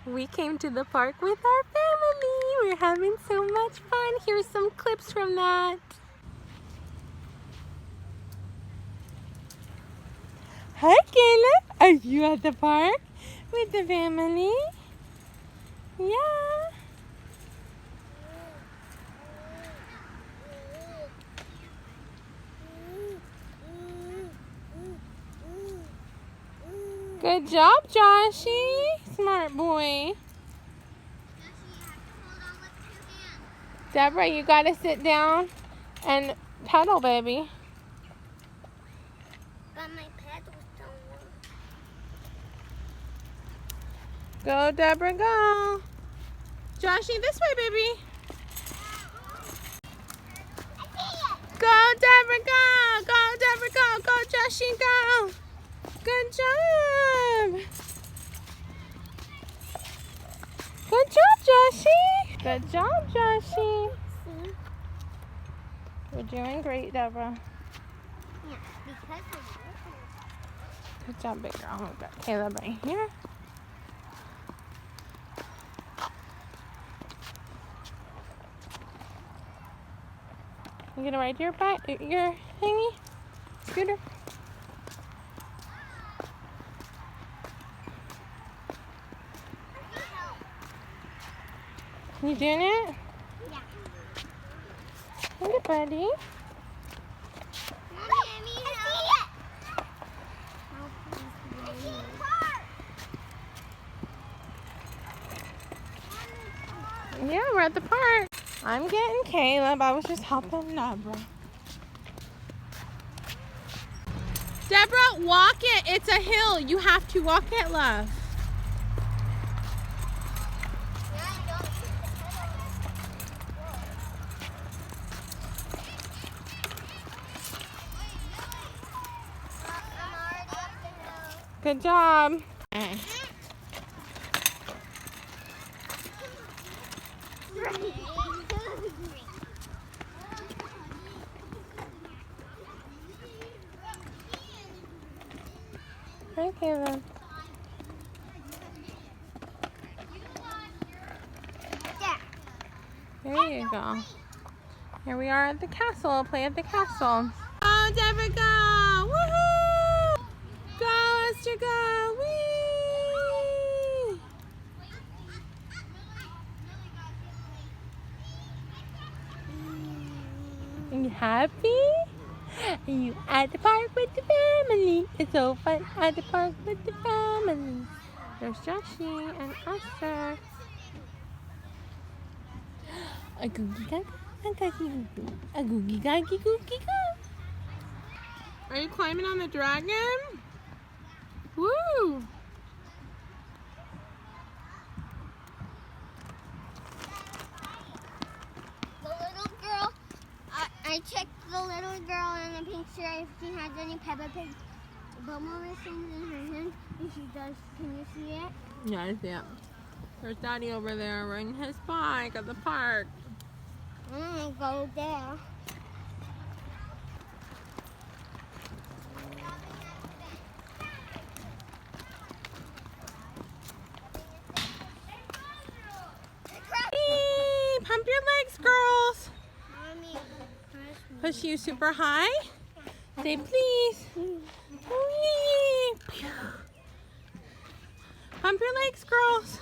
We came to the park with our family. We're having so much fun. Here's some clips from that. Hi, Caleb. Are you at the park with the family? Yeah. Good job, Joshy. Smart boy. Deborah, you gotta sit down and pedal, baby. But my pedals don't work. Go, Deborah, go. Joshy, this way, baby. Go, Deborah, go. Go, Deborah, go. Go, Joshy, go. Good job. Good job, Joshy. Good job, Joshy. You're doing great, Deborah. Yeah, because of it. Good job, big girl. We've got Caleb right here. You gonna ride your bike, your thingy, scooter? You doing it? Yeah. Hey, buddy. Yeah, we're at the park. I'm getting Caleb. I was just helping Deborah. Deborah, walk it. It's a hill. You have to walk it, love. Good job. Okay. Hi, Caleb. There you go. Here we are at the castle. Play at the castle. Go, Deborah, go! Woohoo! Go, Esther, go! Whee! Are you happy? Are you at the park with the family? It's so fun at the park with the family. There's Joshy and Esther. A googie gaga, a gaga goo, a googie gaga googie goo. Are you climbing on the dragon? Woo! The little girl, I checked the little girl in the picture if she has any Peppa Pig bubble things in her hand. And she does. Can you see it? Yeah, I see it. There's Daddy over there riding his bike at the park. I'm gonna go there. Whee! Pump your legs, girls. Mommy, Push you super high. Say please. Whee! Pew. Pump your legs, girls.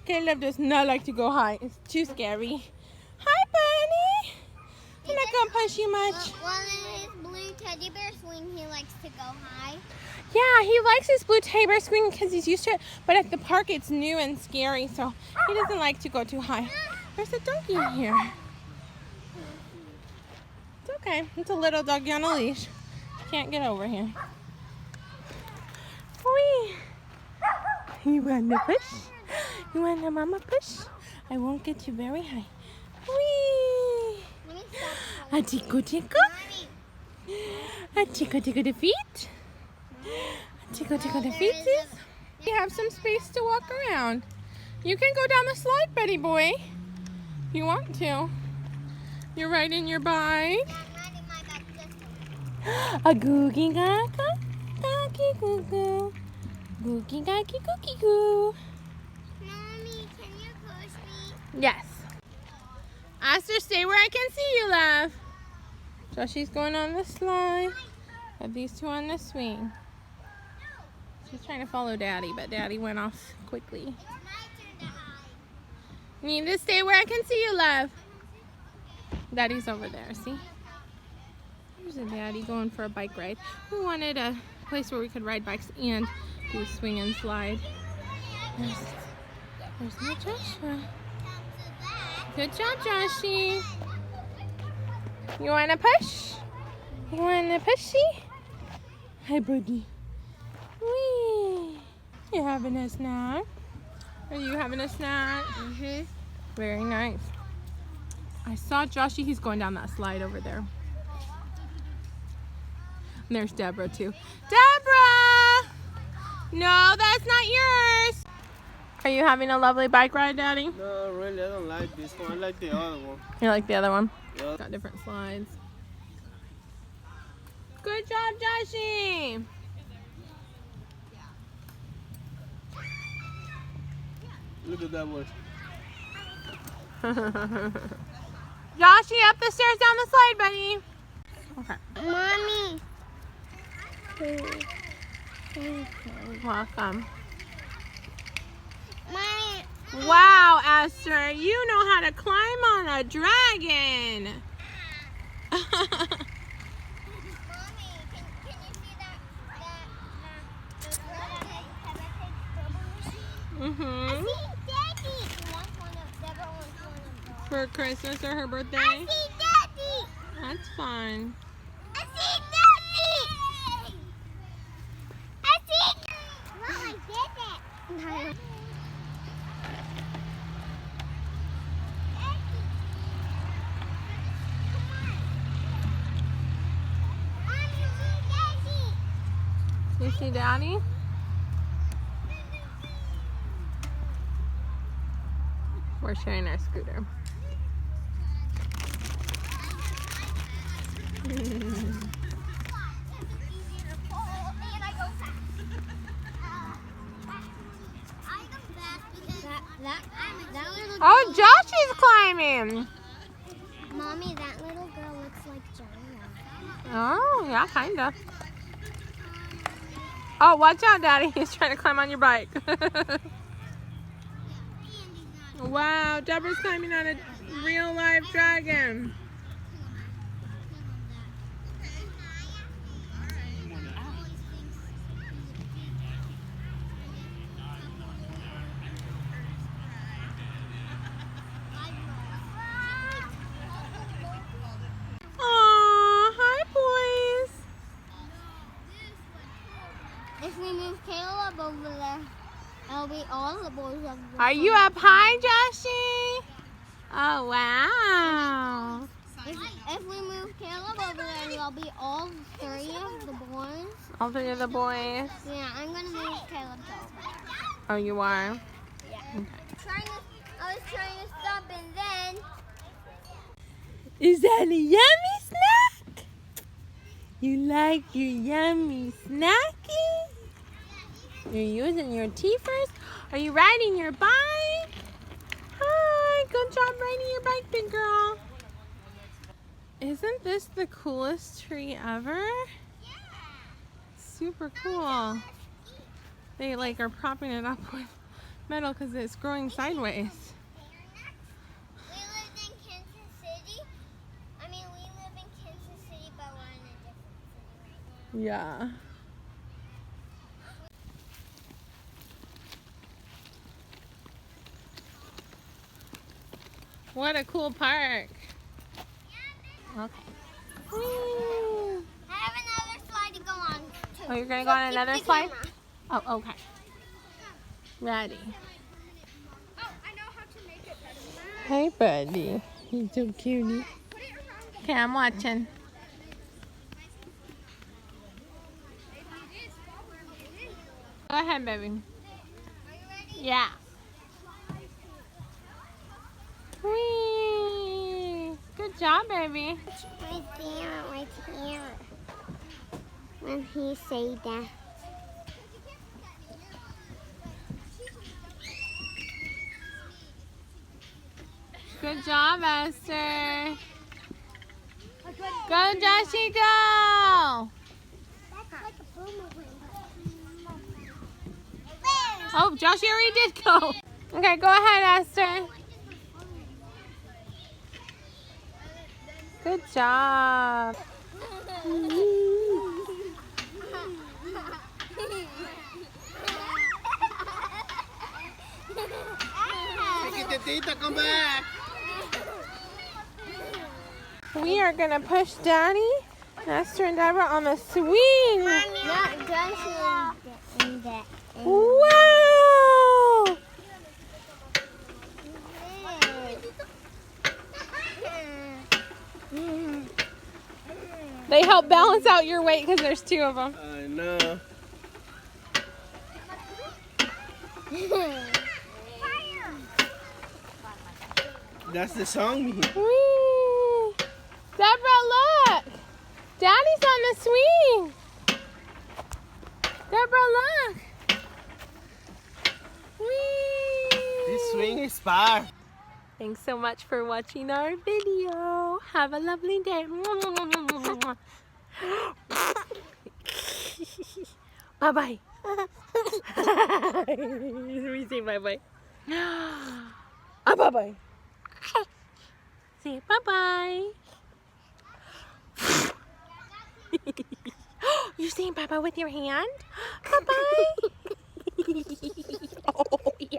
Caleb does not like to go high. It's too scary. Hi, Bunny. I'm not gonna push you much. Well, in his blue teddy bear swing, he likes to go high. Yeah, he likes his blue teddy swing because he's used to it. But at the park, it's new and scary, so he doesn't like to go too high. There's a doggy in here. It's okay. It's a little doggy on a leash. Can't get over here. Whee! You want to push? You want a mama push? I won't get you very high. Whee! Let me stop. A tickle tickle? A tickle tickle the feet? A tickle tickle the feet, sis? You have some space to walk around. You can go down the slide, Betty boy. If you want to. You're riding your bike. A googie gaga, gaggy goo goo. Googie gaggy googie goo. Mommy. Yes. Aster, stay where I can see you, love. Joshy's going on the slide. Got these two on the swing. She's trying to follow Daddy, but Daddy went off quickly. You need to stay where I can see you, love. Daddy's over there, see? There's a Daddy going for a bike ride. We wanted a place where we could ride bikes and do a swing and slide. There's my Joshua. Good job, Joshy. You want to push? You want to pushy? Hi, buddy. Whee! You having a snack? Are you having a snack? Mm-hmm. Very nice. I saw Joshy. He's going down that slide over there. And there's Deborah, too. Deborah! No, that's not yours. Are you having a lovely bike ride, Daddy? No, really, I don't like this one. I like the other one. You like the other one? Yeah. Got different slides. Good job, Joshy! Look at that one. Joshy, up the stairs, down the slide, buddy. Okay. Mommy. Welcome. Mommy. Wow, Aster, you know how to climb on a dragon. Mommy, can you see that Mm-hmm. Daddy. He wants one of, Deborah wants one of those. For Christmas or her birthday? I see Daddy. That's fun. I see Daddy. I see. Mom, I did it. You see Daddy? We're sharing our scooter. Oh, Joshy's climbing. Mommy, that little girl looks like Jonah. Oh, yeah, kinda. Oh, watch out, Daddy. He's trying to climb on your bike. Wow, Deborah's climbing on a real live dragon. Aw, hi, boys. If we move Caleb over there, it'll be all the boys over there. Are you up high, Joshy? Oh, wow. If we move Caleb over there, it'll be all three of the boys. All three of the boys. Yeah, I'm gonna move Caleb over there. Oh, you are? Yeah. Okay. I was trying to stop and then. Is that a yummy snack? You like your yummy snacky? You're using your teeth first? Are you riding your bike? Hi, good job riding your bike, big girl. Isn't this the coolest tree ever? Super cool. They like are propping it up with metal because it's growing sideways. We lived in Kansas City. We live in Kansas City, but we're in a different city right now. Yeah. What a cool park. Okay. Whee. I have another slide to go on too. Oh, you're gonna go on keep another the slide? camera. Oh, okay. Ready. Oh, I know how to make it better. Hey, buddy. He's so cutie. Okay, I'm watching. Go ahead, baby. Are you ready? Yeah. Whee! Good job, baby. Right there, right here. When he say that. Good job, Esther. Go, Joshy, go. That's like a boomerang. Oh, Joshy already did go. Okay, go ahead, Esther. Good job. Tita, come back. We are gonna push Daddy, Esther, and Deborah on the swing. Not just in that. Wow! They help balance out your weight because there's two of them. I know. That's the song. Whee! Deborah, look! Daddy's on the swing! Deborah, look! Whee! This swing is far. Thanks so much for watching our video. Have a lovely day. Bye-bye. We say bye-bye. Bye-bye. Say bye-bye. You're saying bye-bye with your hand? Bye-bye. Oh, yeah.